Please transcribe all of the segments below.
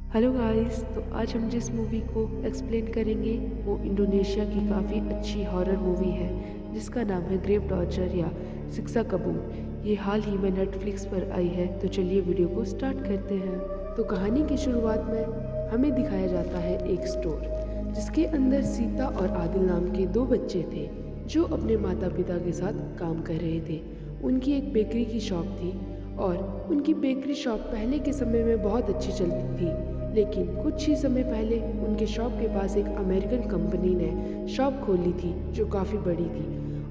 Hello guys, तो आज हम जिस मूवी को एक्सप्लेन करेंगे वो इंडोनेशिया की काफ़ी अच्छी हॉरर मूवी है जिसका नाम है ग्रेव टॉर्चर या सिक्सा कबूल। ये हाल ही में नेटफ्लिक्स पर आई है। तो चलिए वीडियो को स्टार्ट करते हैं। तो कहानी की शुरुआत में हमें दिखाया जाता है एक स्टोर जिसके अंदर सीता और आदिल नाम के दो बच्चे थे जो अपने माता पिता के साथ काम कर रहे थे। उनकी एक बेकरी की शॉप थी और उनकी बेकरी शॉप पहले के समय में बहुत अच्छी चलती थी, लेकिन कुछ ही समय पहले उनके शॉप के पास एक अमेरिकन कंपनी ने शॉप खोली थी जो काफ़ी बड़ी थी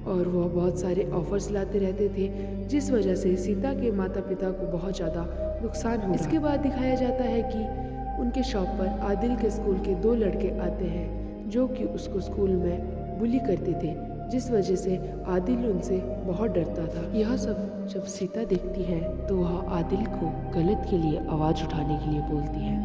और वह बहुत सारे ऑफर्स लाते रहते थे, जिस वजह से सीता के माता पिता को बहुत ज़्यादा नुकसान हुआ। इसके बाद दिखाया जाता है कि उनके शॉप पर आदिल के स्कूल के दो लड़के आते हैं जो कि उसको स्कूल में बुली करते थे, जिस वजह से आदिल उनसे बहुत डरता था। यह सब जब सीता देखती है तो वह आदिल को गलत के लिए आवाज़ उठाने के लिए बोलती है,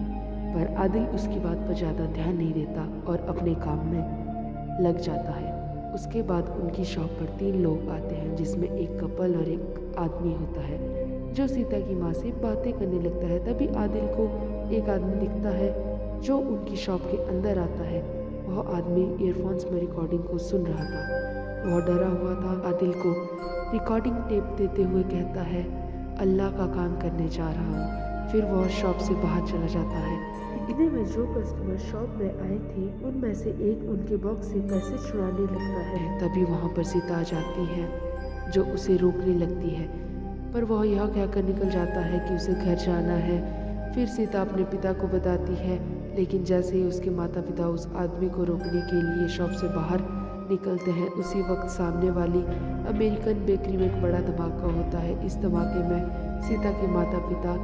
पर आदिल उसकी बात पर ज़्यादा ध्यान नहीं देता और अपने काम में लग जाता है। उसके बाद उनकी शॉप पर तीन लोग आते हैं जिसमें एक कपल और एक आदमी होता है जो सीता की माँ से बातें करने लगता है। तभी आदिल को एक आदमी दिखता है जो उनकी शॉप के अंदर आता है। वह आदमी ईयरफोन्स में रिकॉर्डिंग को सुन रहा था। वह डरा हुआ था। आदिल को रिकॉर्डिंग टेप देते हुए कहता है, अल्लाह का काम करने जा रहा हूँ। फिर वह शॉप से बाहर चला जाता है। इतने में जो कस्टमर शॉप में आए थे उनमें से एक उनके बॉक्स से पैसे चुराने लगता है। तभी वहाँ पर सीता आ जाती है जो उसे रोकने लगती है, पर वह यह कहकर निकल जाता है कि उसे घर जाना है। फिर सीता अपने पिता को बताती है, लेकिन जैसे ही उसके माता पिता उस आदमी को रोकने के लिए शॉप से बाहर निकलते हैं, उसी वक्त सामने वाली अमेरिकन बेकरी में एक बड़ा धमाका होता है। इस धमाके में सीता के माता पिता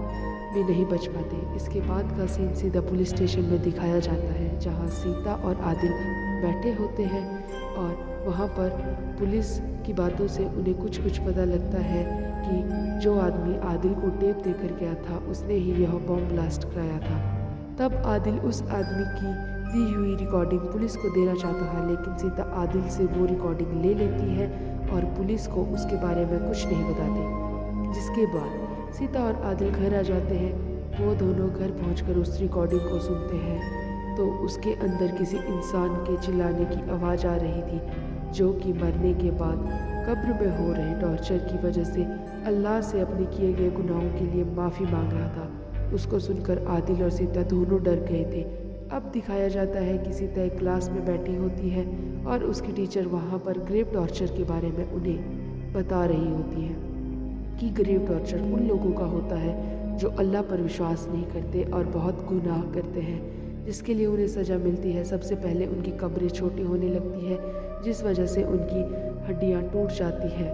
भी नहीं बच पाते। इसके बाद का सीन सीधा पुलिस स्टेशन में दिखाया जाता है जहां सीता और आदिल बैठे होते हैं और वहां पर पुलिस की बातों से उन्हें कुछ पता लगता है कि जो आदमी आदिल को टेप देकर गया था उसने ही यह बॉम्ब ब्लास्ट कराया था। तब आदिल उस आदमी की दी हुई रिकॉर्डिंग पुलिस को देना चाहता था, लेकिन सीता आदिल से वो रिकॉर्डिंग ले लेती है और पुलिस को उसके बारे में कुछ नहीं बताती। जिसके बाद सीता और आदिल घर आ जाते हैं। वो दोनों घर पहुंचकर उस रिकॉर्डिंग को सुनते हैं तो उसके अंदर किसी इंसान के चिल्लाने की आवाज़ आ रही थी जो कि मरने के बाद कब्र में हो रहे टॉर्चर की वजह से अल्लाह से अपने किए गए गुनाहों के लिए माफ़ी मांग रहा था। उसको सुनकर आदिल और सीता दोनों डर गए थे। अब दिखाया जाता है कि सीता एक क्लास में बैठी होती है और उसकी टीचर वहाँ पर ग्रेव टॉर्चर के बारे में उन्हें बता रही होती है कि ग्रेव टॉर्चर उन लोगों का होता है जो अल्लाह पर विश्वास नहीं करते और बहुत गुनाह करते हैं, जिसके लिए उन्हें सज़ा मिलती है। सबसे पहले उनकी कब्रें छोटी होने लगती है जिस वजह से उनकी हड्डियाँ टूट जाती है,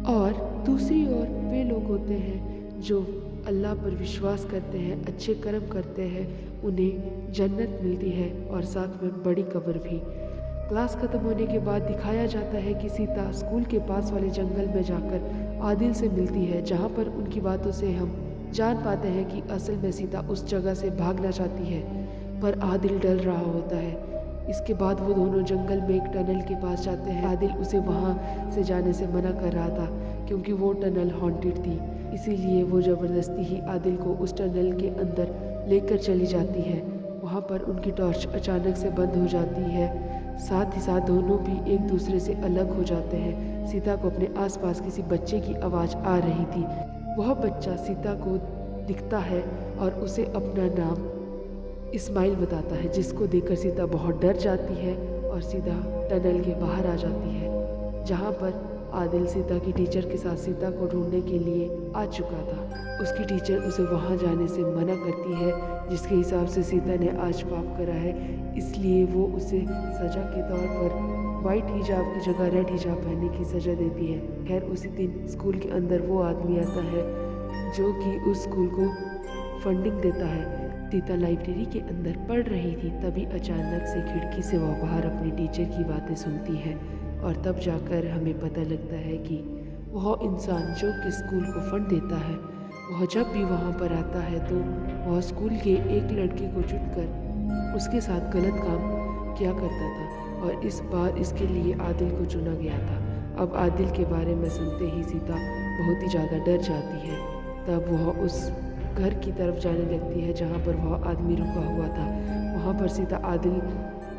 और दूसरी ओर वे लोग होते हैं जो अल्लाह पर विश्वास करते हैं, अच्छे कर्म करते हैं, उन्हें जन्नत मिलती है और साथ में बड़ी कब्र भी। क्लास ख़त्म होने के बाद दिखाया जाता है कि सीता स्कूल के पास वाले जंगल में जाकर आदिल से मिलती है, जहाँ पर उनकी बातों से हम जान पाते हैं कि असल में सीता उस जगह से भागना चाहती है पर आदिल डर रहा होता है। इसके बाद वो दोनों जंगल में एक टनल के पास जाते हैं। आदिल उसे वहाँ से जाने से मना कर रहा था क्योंकि वो टनल हॉन्टेड थी, इसीलिए वो ज़बरदस्ती ही आदिल को उस टनल के अंदर लेकर चली जाती है। वहाँ पर उनकी टॉर्च अचानक से बंद हो जाती है, साथ ही साथ दोनों भी एक दूसरे से अलग हो जाते हैं। सीता को अपने आसपास किसी बच्चे की आवाज़ आ रही थी। वह बच्चा सीता को दिखता है और उसे अपना नाम इस्माइल बताता है, जिसको देखकर सीता बहुत डर जाती है और सीधा टनल के बाहर आ जाती है, जहाँ पर आदिल सीता की टीचर के साथ सीता को ढूंढने के लिए आ चुका था। उसकी टीचर उसे वहाँ जाने से मना करती है, जिसके हिसाब से सीता ने आज पाप करा है, इसलिए वो उसे सज़ा के तौर पर वाइट हिजाब की जगह रेड हिजाब पहनने की सज़ा देती है। खैर उसी दिन स्कूल के अंदर वो आदमी आता है जो कि उस स्कूल को फंडिंग देता है। सीता लाइब्रेरी के अंदर पढ़ रही थी, तभी अचानक से खिड़की से वह बाहर अपनी टीचर की बातें सुनती है और तब जाकर हमें पता लगता है कि वह इंसान जो कि स्कूल को फंड देता है, वह जब भी वहाँ पर आता है तो वह स्कूल के एक लड़के को चुनकर उसके साथ गलत काम किया करता था और इस बार इसके लिए आदिल को चुना गया था। अब आदिल के बारे में सुनते ही सीता बहुत ही ज़्यादा डर जाती है। तब वह उस घर की तरफ जाने लगती है जहाँ पर वह आदमी रुका हुआ था। वहाँ पर सीता आदिल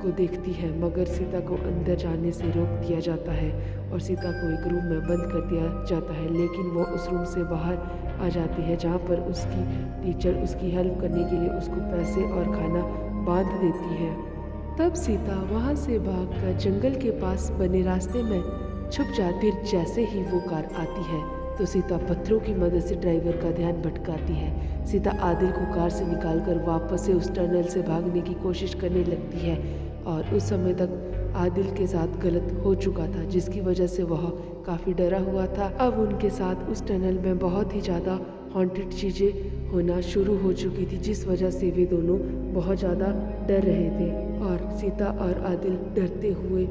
को देखती है, मगर सीता को अंदर जाने से रोक दिया जाता है और सीता को एक रूम में बंद कर दिया जाता है। लेकिन वो उस रूम से बाहर आ जाती है जहाँ पर उसकी टीचर उसकी हेल्प करने के लिए उसको पैसे और खाना बांध देती है। तब सीता वहाँ से भागकर जंगल के पास बने रास्ते में छुप जाती। फिर जैसे ही वो कार आती है तो सीता पत्थरों की मदद से ड्राइवर का ध्यान भटकाती है। सीता आदिल को कार से निकालकर वापस से उस टनल से भागने की कोशिश करने लगती है और उस समय तक आदिल के साथ गलत हो चुका था, जिसकी वजह से वह काफ़ी डरा हुआ था। अब उनके साथ उस टनल में बहुत ही ज़्यादा हॉन्टेड चीज़ें होना शुरू हो चुकी थी, जिस वजह से वे दोनों बहुत ज़्यादा डर रहे थे और सीता और आदिल डरते हुए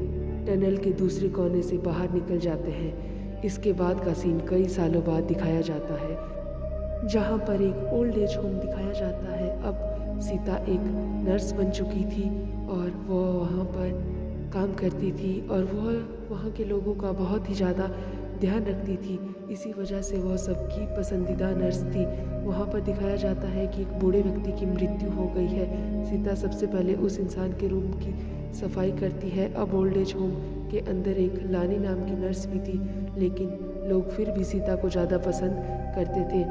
टनल के दूसरे कोने से बाहर निकल जाते हैं। इसके बाद का सीन कई सालों बाद दिखाया जाता है, जहाँ पर एक ओल्ड एज होम दिखाया जाता है। अब सीता एक नर्स बन चुकी थी और वह वहाँ पर काम करती थी और वह वहाँ के लोगों का बहुत ही ज़्यादा ध्यान रखती थी। इसी वजह से वह सबकी पसंदीदा नर्स थी। वहाँ पर दिखाया जाता है कि एक बूढ़े व्यक्ति की मृत्यु हो गई है। सीता सबसे पहले उस इंसान के रूम की सफाई करती है। अब ओल्ड एज होम के अंदर एक लानी नाम की नर्स भी थी, लेकिन लोग फिर भी सीता को ज़्यादा पसंद करते थे।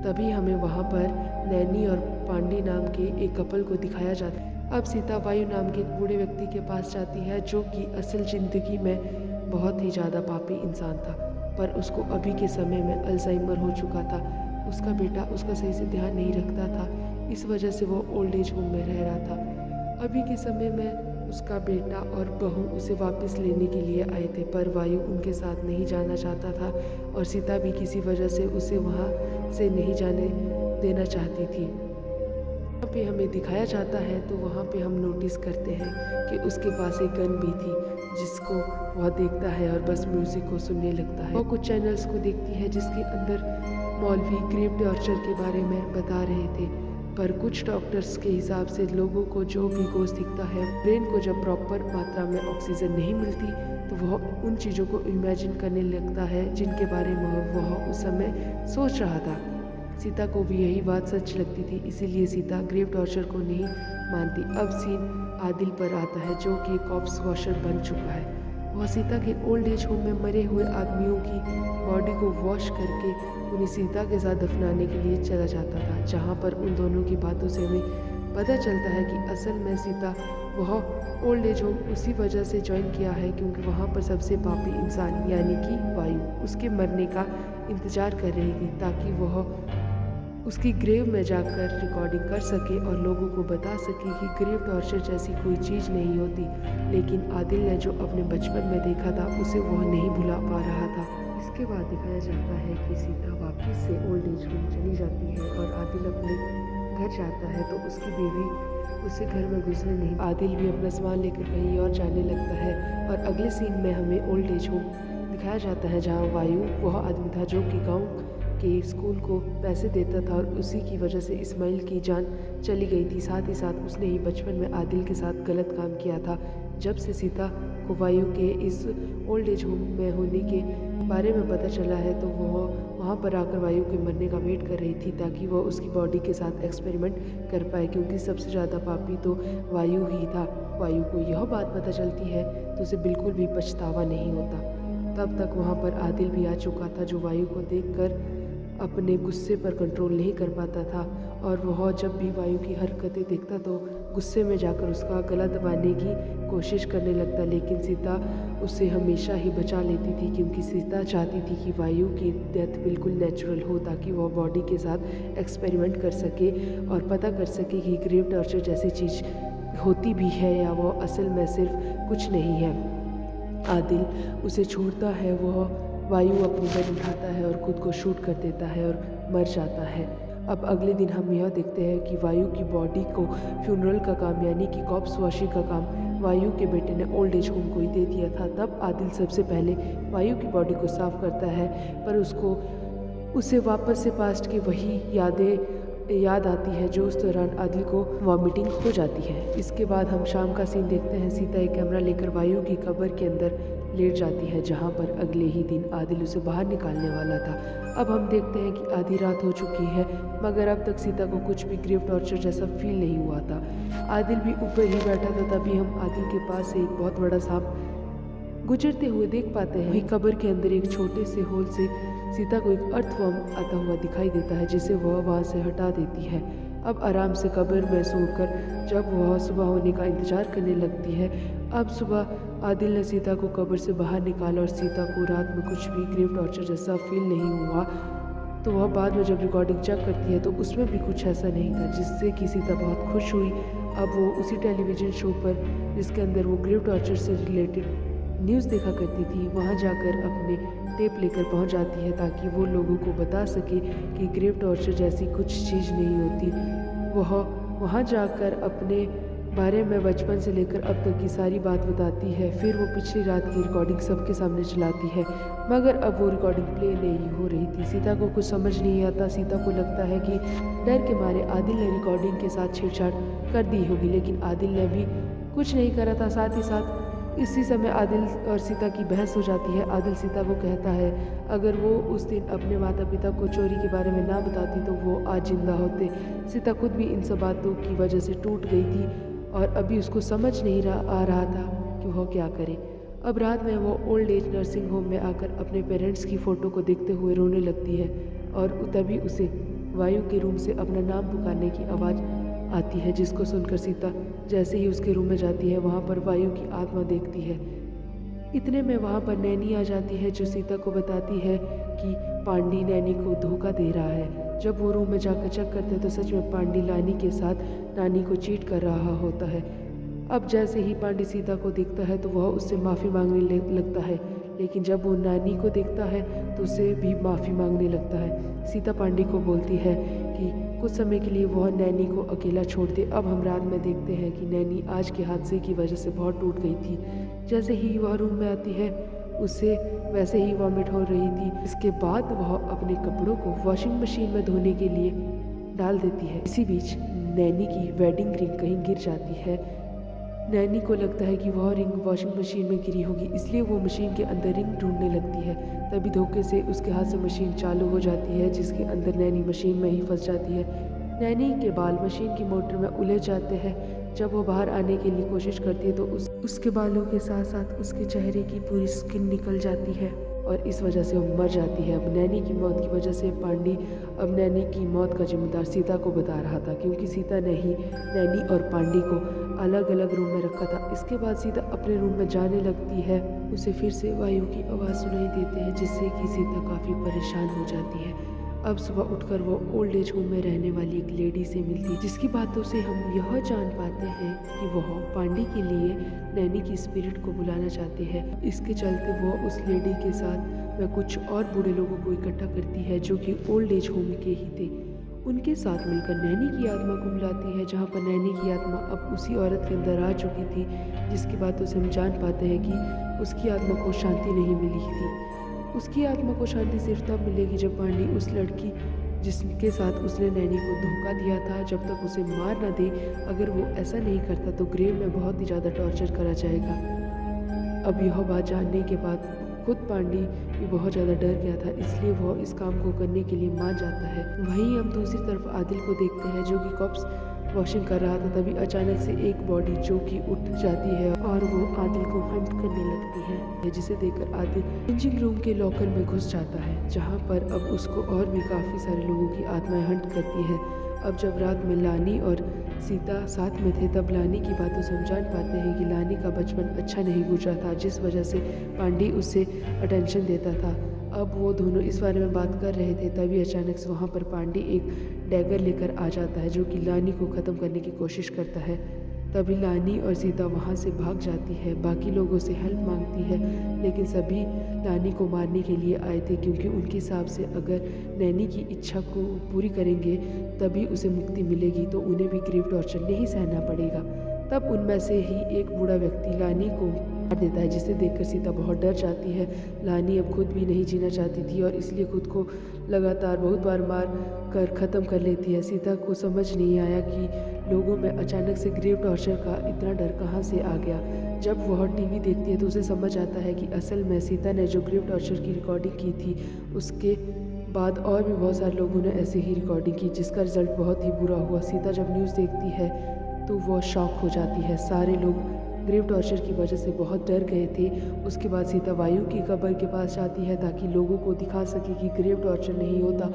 तभी हमें वहाँ पर नैनी और पांडे नाम के एक कपल को दिखाया जाता है। अब सीता वायु नाम के एक बूढ़े व्यक्ति के पास जाती है, जो कि असल ज़िंदगी में बहुत ही ज़्यादा पापी इंसान था, पर उसको अभी के समय में अल्जाइमर हो चुका था। उसका बेटा उसका सही से ध्यान नहीं रखता था, इस वजह से वो ओल्ड एज होम में रह रहा था। अभी के समय में उसका बेटा और बहू उसे वापस लेने के लिए आए थे, पर वायु उनके साथ नहीं जाना चाहता था और सीता भी किसी वजह से उसे वहाँ से नहीं जाने देना चाहती थी। वहाँ पे हमें दिखाया जाता है तो वहाँ पे हम नोटिस करते हैं कि उसके पास एक गन भी थी, जिसको वह देखता है और बस म्यूज़िक को सुनने लगता है। वह कुछ चैनल्स को देखती है जिसके अंदर मौलवी ग्रेव टॉर्चर के बारे में बता रहे थे, पर कुछ डॉक्टर्स के हिसाब से लोगों को जो भी गोश्त दिखता है, ब्रेन को जब प्रॉपर मात्रा में ऑक्सीजन नहीं मिलती तो वह उन चीज़ों को इमेजिन करने लगता है जिनके बारे में वह उस समय सोच रहा था। सीता को भी यही बात सच लगती थी, इसीलिए सीता ग्रेव टॉर्चर को नहीं मानती। अब सीन आदिल पर आता है, जो कि कॉप्स वॉशर बन चुका है। वह सीता के ओल्ड एज होम में मरे हुए आदमियों की बॉडी को वॉश करके उन्हें सीता के साथ दफनाने के लिए चला जाता था, जहाँ पर उन दोनों की बातों से हमें पता चलता है कि असल में सीता वह ओल्ड एज होम उसी वजह से ज्वाइन किया है क्योंकि वहाँ पर सबसे पापी इंसान यानी कि वायु उसके मरने का इंतज़ार कर रही थी, ताकि वह उसकी ग्रेव में जाकर रिकॉर्डिंग कर सके और लोगों को बता सके कि ग्रेव टॉर्चर जैसी कोई चीज़ नहीं होती। लेकिन आदिल ने जो अपने बचपन में देखा था उसे वह नहीं भुला पा रहा था। इसके बाद दिखाया जाता है कि सीता वापस से ओल्ड एज होम चली जाती है और आदिल अपने घर जाता है तो उसकी बीवी उसे घर में घुसने नहीं। आदिल भी अपना सामान लेकर कहीं और जाने लगता है और अगले सीन में हमें ओल्ड एज होम दिखाया जाता है, जहाँ वायु वह आदमी था जो कि गाँव के स्कूल को पैसे देता था और उसी की वजह से इस्माइल की जान चली गई थी। साथ ही साथ उसने ही बचपन में आदिल के साथ गलत काम किया था। जब से सीता को वायु के इस ओल्ड एज होम में होने के बारे में पता चला है तो वह वहाँ पर आकर वायु के मरने का वेट कर रही थी, ताकि वह उसकी बॉडी के साथ एक्सपेरिमेंट कर पाए, क्योंकि सबसे ज़्यादा पापी तो वायु ही था। वायु को यह बात पता चलती है तो उसे बिल्कुल भी पछतावा नहीं होता। तब तक वहाँ पर आदिल भी आ चुका था, जो वायु को देखकर अपने गुस्से पर कंट्रोल नहीं कर पाता था और वह जब भी वायु की हरकतें देखता तो गुस्से में जाकर उसका गला दबाने की कोशिश करने लगता। लेकिन सीता उसे हमेशा ही बचा लेती थी, क्योंकि सीता चाहती थी कि वायु की डेथ बिल्कुल नेचुरल हो, ताकि वह बॉडी के साथ एक्सपेरिमेंट कर सके और पता कर सके कि ग्रेव टॉर्चर जैसी चीज़ होती भी है या वह असल में सिर्फ कुछ नहीं है। आदिल उसे छोड़ता है, वह वायु अपनी गन उठाता है और खुद को शूट कर देता है और मर जाता है। अब अगले दिन हम यह देखते हैं कि वायु की बॉडी को फ्यूनरल का काम यानी कि कॉप्स वॉशिंग का काम वायु के बेटे ने ओल्ड एज होम को ही दे दिया था। तब आदिल सबसे पहले वायु की बॉडी को साफ करता है, पर उसे वापस से पास्ट की वही याद आती है जो उस दौरान आदिल को वॉमिटिंग हो जाती है। इसके बाद हम शाम का सीन देखते हैं। सीता एक कैमरा लेकर वायु की कब्र के अंदर लेट जाती है, जहाँ पर अगले ही दिन आदिल उसे बाहर निकालने वाला था। अब हम देखते हैं कि आधी रात हो चुकी है, मगर अब तक सीता को कुछ भी ग्रेव टॉर्चर जैसा फील नहीं हुआ था। आदिल भी ऊपर ही बैठा था, तभी हम आदिल के पास से एक बहुत बड़ा सांप गुजरते हुए देख पाते हैं। वही कब्र के अंदर एक छोटे से होल से सीता को एक अर्थवर्म आता हुआ दिखाई देता है, जिसे वह वहाँ से हटा देती है। अब आराम से कब्र में सोकर जब वह सुबह होने का इंतजार करने लगती है, अब सुबह आदिल ने सीता को कब्र से बाहर निकाला और सीता को रात में कुछ भी ग्रेव टॉर्चर जैसा फील नहीं हुआ। तो वह बाद में जब रिकॉर्डिंग चेक करती है तो उसमें भी कुछ ऐसा नहीं था, जिससे कि सीता बहुत खुश हुई। अब वो उसी टेलीविज़न शो पर जिसके अंदर वो ग्रेव टॉर्चर से रिलेटेड न्यूज़ देखा करती थी, वहाँ जाकर अपने टेप लेकर पहुँच जाती है, ताकि वो लोगों को बता सके कि ग्रेव टॉर्चर जैसी कुछ चीज़ नहीं होती। वह वहाँ जाकर अपने बारे में बचपन से लेकर अब तक की सारी बात बताती है। फिर वो पिछली रात की रिकॉर्डिंग सबके सामने चलाती है, मगर अब वो रिकॉर्डिंग प्ले नहीं हो रही थी। सीता को कुछ समझ नहीं आता। सीता को लगता है कि डर के मारे आदिल ने रिकॉर्डिंग के साथ छेड़छाड़ कर दी होगी, लेकिन आदिल ने भी कुछ नहीं करा था। साथ ही साथ इसी समय आदिल और सीता की बहस हो जाती है। आदिल सीता को कहता है अगर वो उस दिन अपने माता पिता को चोरी के बारे में ना बताती तो वो आज जिंदा होते। सीता खुद भी इन सब बातों की वजह से टूट गई थी और अभी उसको समझ नहीं आ रहा था कि वह क्या करे। अब रात में वो ओल्ड एज नर्सिंग होम में आकर अपने पेरेंट्स की फ़ोटो को देखते हुए रोने लगती है और तभी उसे वायु के रूम से अपना नाम पुकारने की आवाज़ आती है, जिसको सुनकर सीता जैसे ही उसके रूम में जाती है, वहाँ पर वायु की आत्मा देखती है। इतने में वहाँ पर नैनी आ जाती है, जो सीता को बताती है कि पांडी नैनी को धोखा दे रहा है। जब वो रूम में जाकर चेक करते हैं तो सच में पांडी लानी के साथ नानी को चीट कर रहा होता है। अब जैसे ही पांडी सीता को देखता है तो वह उससे माफ़ी मांगने लगता है, लेकिन जब वो नानी को देखता है तो उसे भी माफ़ी मांगने लगता है। सीता पांडी को बोलती है कि कुछ समय के लिए वह नैनी को अकेला छोड़ दे। अब हम रात में देखते हैं कि नैनी आज के हादसे की वजह से बहुत टूट गई थी। जैसे ही वह रूम में आती है उससे वैसे ही वॉमिट हो रही थी। इसके बाद वह अपने कपड़ों को वॉशिंग मशीन में धोने के लिए डाल देती है। इसी बीच नैनी की वेडिंग रिंग कहीं गिर जाती है। नैनी को लगता है कि वह रिंग वॉशिंग मशीन में गिरी होगी, इसलिए वो मशीन के अंदर रिंग ढूंढने लगती है। तभी धोखे से उसके हाथ से मशीन चालू हो जाती है, जिसके अंदर नैनी मशीन में ही फंस जाती है। नैनी के बाल मशीन की मोटर में उलझ जाते हैं। जब वो बाहर आने के लिए कोशिश करती है तो उसके बालों के साथ साथ उसके चेहरे की पूरी स्किन निकल जाती है और इस वजह से वो मर जाती है। अब नैनी की मौत की वजह से पांडी अब नैनी की मौत का जिम्मेदार सीता को बता रहा था, क्योंकि सीता ने ही नैनी और पांडी को अलग अलग रूम में रखा था। इसके बाद सीता अपने रूम में जाने लगती है। उसे फिर से वायु की आवाज़ सुनाई देती है, जिससे कि सीता काफ़ी परेशान हो जाती है। अब सुबह उठकर वो ओल्ड एज होम में रहने वाली एक लेडी से मिलती है, जिसकी बातों से हम यह जान पाते हैं कि वह पांडी के लिए नैनी की स्पिरिट को बुलाना चाहते हैं। इसके चलते वो उस लेडी के साथ में कुछ और बूढ़े लोगों को इकट्ठा करती है, जो कि ओल्ड एज होम के ही थे। उनके साथ मिलकर नैनी की आत्मा को बुलाती है, जहाँ पर नैनी की आत्मा अब उसी औरत के अंदर आ चुकी थी, जिसकी बातों से हम जान पाते हैं कि उसकी आत्मा को शांति नहीं मिली थी। उसकी आत्मा को शांति सिर्फ तब मिलेगी जब पांडी उस लड़की जिसके साथ उसने नैनी को धोखा दिया था, जब तक उसे मार ना दे। अगर वो ऐसा नहीं करता तो ग्रेव में बहुत ही ज़्यादा टॉर्चर करा जाएगा। अब यह बात जानने के बाद खुद पांडी भी बहुत ज़्यादा डर गया था, इसलिए वह इस काम को करने के लिए मान जाता है। वहीं हम दूसरी तरफ आदिल को देखते हैं, जो कि कॉप्स वॉशिंग कर रहा था। तभी अचानक से एक बॉडी जो कि उठ जाती है और वो आदिल को हंट करने लगती है, जिसे देखकर आदिल चेंजिंग रूम के लॉकर में घुस जाता है, जहाँ पर अब उसको और भी काफ़ी सारे लोगों की आत्माएं हंट करती है। अब जब रात में लानी और सीता साथ में थे, तब लानी की बातों से हम जान पाते हैं कि लानी का बचपन अच्छा नहीं गुजरा था, जिस वजह से पांडी उससे अटेंशन देता था। अब वो दोनों इस बारे में बात कर रहे थे, तभी अचानक से वहाँ पर पांडी एक डैगर लेकर आ जाता है, जो कि लानी को ख़त्म करने की कोशिश करता है। तभी लानी और सीता वहाँ से भाग जाती है, बाकी लोगों से हेल्प मांगती है, लेकिन सभी लानी को मारने के लिए आए थे, क्योंकि उनके हिसाब से अगर नैनी की इच्छा को पूरी करेंगे तभी उसे मुक्ति मिलेगी, तो उन्हें भी ग्रीव टॉर्चर नहीं सहना पड़ेगा। तब उनमें से ही एक बूढ़ा व्यक्ति लानी को मार देता है, जिसे देखकर सीता बहुत डर जाती है। लानी अब खुद भी नहीं जीना चाहती थी और इसलिए खुद को लगातार बहुत बार मार कर ख़त्म कर लेती है। सीता को समझ नहीं आया कि लोगों में अचानक से ग्रेव टॉर्चर का इतना डर कहाँ से आ गया। जब वह टीवी देखती है तो उसे समझ आता है कि असल में सीता ने जो ग्रेव टॉर्चर की रिकॉर्डिंग की थी, उसके बाद और भी बहुत सारे लोगों ने ऐसे ही रिकॉर्डिंग की, जिसका रिजल्ट बहुत ही बुरा हुआ। सीता जब न्यूज़ देखती है तो वह शॉक हो जाती है। सारे लोग ग्रेव टॉर्चर की वजह से बहुत डर गए थे। उसके बाद सीता वायु की कब्र के पास जाती है ताकि लोगों को दिखा सके कि ग्रेव टॉर्चर नहीं होता।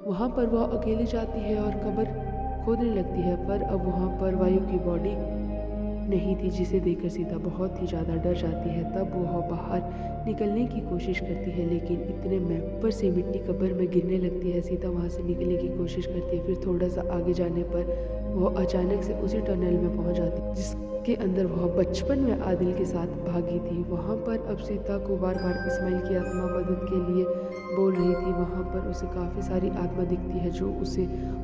वहाँ पर वह अकेली जाती है और कब्र खोदने लगती है, पर अब वहाँ पर वायु की बॉडी नहीं थी, जिसे देखकर सीता बहुत ही ज़्यादा डर जाती है। तब वह बाहर निकलने की कोशिश करती है, लेकिन इतने में ऊपर से मिट्टी कब्र में गिरने लगती है। सीता वहाँ से निकलने की कोशिश करती है, फिर थोड़ा सा आगे जाने पर वह अचानक से उसी टनल में पहुँच जाती है जिसके अंदर वह बचपन में आदिल के साथ भागी थी। वहाँ पर अब सीता को बार बार इस्माइल की आत्मा मदद के लिए बोल रही थी। वहाँ पर उसे काफ़ी सारी आत्मा दिखती है जो उसे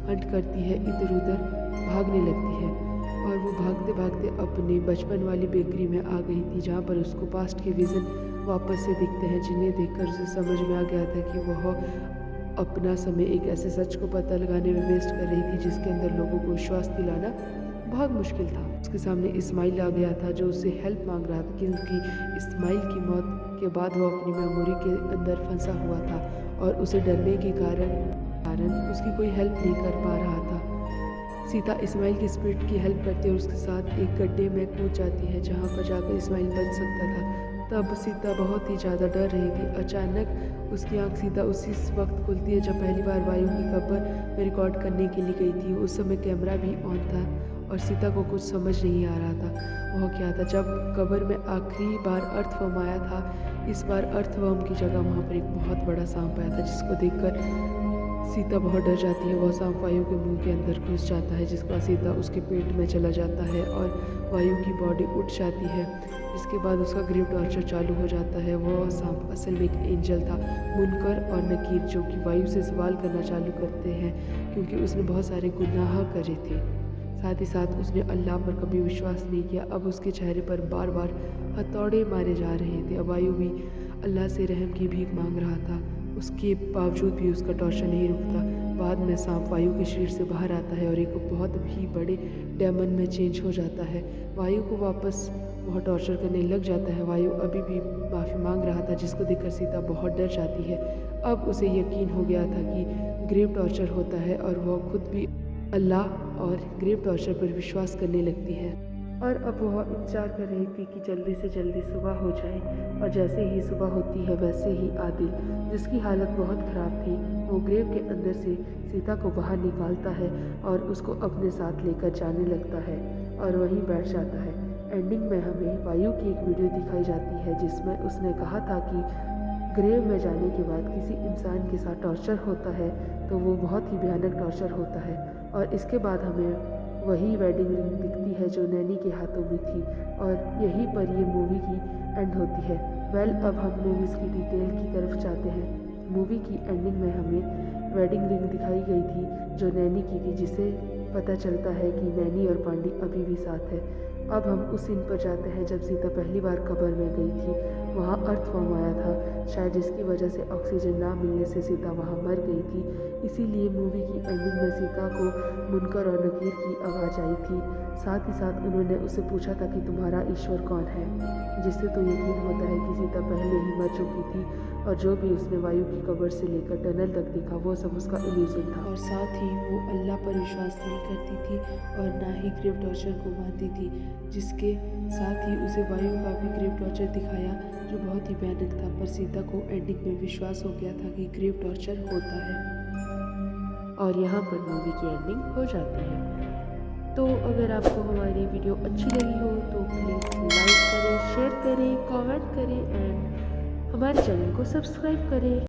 हंट करती है, इधर उधर भागने लगती है और वो भागते भागते अपने बचपन वाली बेकरी में आ गई थी, जहाँ पर उसको पास्ट के विज़न वापस से दिखते हैं, जिन्हें देखकर उसे समझ में आ गया था कि वह अपना समय एक ऐसे सच को पता लगाने में वेस्ट कर रही थी जिसके अंदर लोगों को विश्वास दिलाना बहुत मुश्किल था। उसके सामने इस्माइल आ गया था जो उससे हेल्प मांग रहा था, क्योंकि इस्माइल की मौत के बाद वो अपनी मेमोरी के अंदर फंसा हुआ था और उसे डरने के कारण उसकी कोई हेल्प नहीं कर पा रहा था। सीता इस्माइल की स्पिरिट की हेल्प करती है और उसके साथ एक गड्ढे में कूद जाती है जहाँ पर जाकर इस्माइल बच सकता था। तब सीता बहुत ही ज़्यादा डर रही थी। अचानक उसकी आंख सीता उसी वक्त खुलती है जब पहली बार वायु की कब्र में रिकॉर्ड करने के लिए गई थी। उस समय कैमरा भी ऑन था और सीता को कुछ समझ नहीं आ रहा था वह क्या था। जब कब्र में आखिरी बार अर्थवर्म आया था, इस बार अर्थवर्म की जगह वहाँ पर एक बहुत बड़ा सांप आया था, जिसको देखकर सीता बहुत डर जाती है। वह सांप वायु के मुंह के अंदर घुस जाता है, जिसके बाद सीता उसके पेट में चला जाता है और वायु की बॉडी उठ जाती है। इसके बाद उसका ग्रेव टॉर्चर चालू हो जाता है। वह सांप असल में एक एंजल था। मुनकर और नकीर जो कि वायु से सवाल करना चालू करते हैं, क्योंकि उसने बहुत सारे गुनाह करे थे। साथ ही साथ उसने अल्लाह पर कभी विश्वास नहीं किया। अब उसके चेहरे पर बार बार हथौड़े मारे जा रहे थे। अब वायु भी अल्लाह से रहम की भीख मांग रहा था, उसके बावजूद भी उसका टॉर्चर नहीं रुकता। बाद में सांप वायु के शरीर से बाहर आता है और एक बहुत ही बड़े डेमन में चेंज हो जाता है। वायु को वापस वह टॉर्चर करने लग जाता है। वायु अभी भी माफ़ी मांग रहा था, जिसको देखकर सीता बहुत डर जाती है। अब उसे यकीन हो गया था कि ग्रेव टॉर्चर होता है और वह खुद भी अल्लाह और ग्रेव टॉर्चर पर विश्वास करने लगती है। और अब वह इंतजार कर रही थी कि जल्दी से जल्दी सुबह हो जाए। और जैसे ही सुबह होती है वैसे ही आदिल, जिसकी हालत बहुत ख़राब थी, वो ग्रेव के अंदर से सीता को बाहर निकालता है और उसको अपने साथ लेकर जाने लगता है और वहीं बैठ जाता है। एंडिंग में हमें वायु की एक वीडियो दिखाई जाती है जिसमें उसने कहा था कि ग्रेव में जाने के बाद किसी इंसान के साथ टॉर्चर होता है तो वो बहुत ही भयानक टॉर्चर होता है। और इसके बाद हमें वही वेडिंग रिंग दिखती है जो नैनी के हाथों में थी और यहीं पर ये मूवी की एंड होती है। अब हम मूवीज़ की डिटेल की तरफ जाते हैं। मूवी की एंडिंग में हमें वेडिंग रिंग दिखाई गई थी जो नैनी की थी, जिसे पता चलता है कि नैनी और पांडी अभी भी साथ है। अब हम उस सीन पर जाते हैं जब सीता पहली बार कब्र में गई थी। वहाँ अर्थवर्म आया था, शायद जिसकी वजह से ऑक्सीजन ना मिलने से सीता वहाँ मर गई थी। इसीलिए मूवी की एंडिंग में सीता को मुनकर और नकीर की आवाज़ आई थी। साथ ही साथ उन्होंने उससे पूछा था कि तुम्हारा ईश्वर कौन है, जिससे तो यकीन होता है कि सीता पहले ही मर चुकी थी और जो भी उसने वायु की कब्र से लेकर टनल तक देखा वो सब उसका इल्यूजन था। और साथ ही वो अल्लाह पर विश्वास नहीं करती थी और ना ही ग्रेव टॉर्चर को मानती थी, जिसके साथ ही उसे वायु का भी ग्रेव टॉर्चर दिखाया जो बहुत ही भयानक था। पर सीता को एंडिंग में विश्वास हो गया था कि ग्रेव टॉर्चर होता है और यहाँ पर मूवी की एंडिंग हो जाती है। तो अगर आपको हमारी वीडियो अच्छी लगी हो तो प्लीज़ लाइक करें, शेयर करें, कमेंट करें एंड हमारे चैनल को सब्सक्राइब करें।